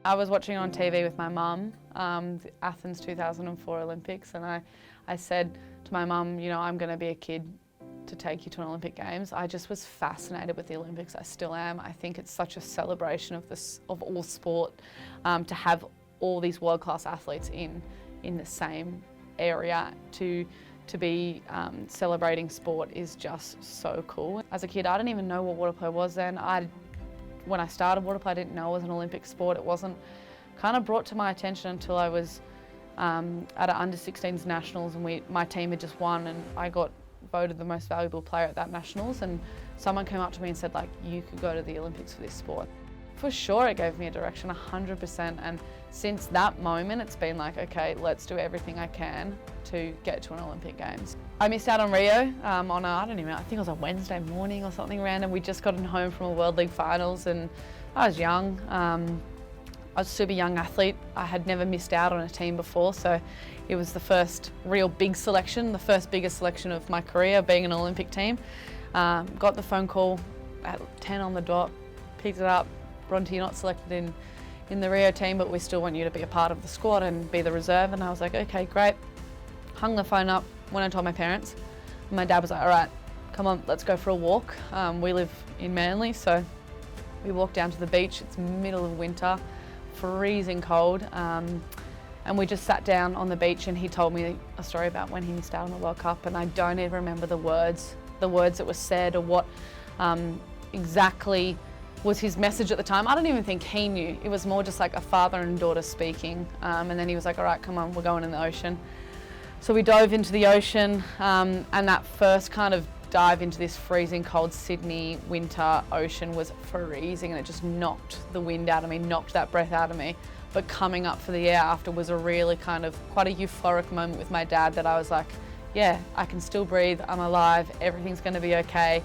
I was watching on TV with my mum, the Athens 2004 Olympics, and I said to my mum, you know, I'm going to be a kid to take you to an Olympic Games. I just was fascinated with the Olympics. I still am. I think it's such a celebration of all sport, to have all these world-class athletes in the same area to be celebrating sport is just so cool. As a kid, I didn't even know what water polo was then. When I started water polo, I didn't know it was an Olympic sport. It wasn't kind of brought to my attention until I was at an under-16s nationals, and my team had just won, and I got voted the most valuable player at that nationals, and someone came up to me and said, like, you could go to the Olympics for this sport. For sure it gave me a direction, 100%, and since that moment it's been like, okay, let's do everything I can to get to an Olympic Games. I missed out on Rio on I don't even know, I think it was a Wednesday morning or something random. We'd just gotten home from a World League finals, and I was young. I was a super young athlete. I had never missed out on a team before, so it was the first real big selection, the first biggest selection of my career, being an Olympic team. Got the phone call at 10 on the dot, picked it up. Bronte, you're not selected in the Rio team, but we still want you to be a part of the squad and be the reserve. And I was like, okay, great. Hung the phone up, went and told my parents. And my dad was like, all right, come on, let's go for a walk. We live in Manly, so we walked down to the beach. It's middle of winter, freezing cold. And we just sat down on the beach, and he told me a story about when he missed out on the World Cup, and I don't even remember the words that were said or what exactly was his message at the time. I don't even think he knew. It was more just like a father and daughter speaking. And then he was like, all right, come on, we're going in the ocean. So we dove into the ocean, and that first kind of dive into this freezing cold Sydney winter ocean was freezing, and it just knocked the wind out of me, knocked that breath out of me. But coming up for the air after was a really kind of quite a euphoric moment with my dad, that I was like, yeah, I can still breathe, I'm alive, everything's gonna be okay,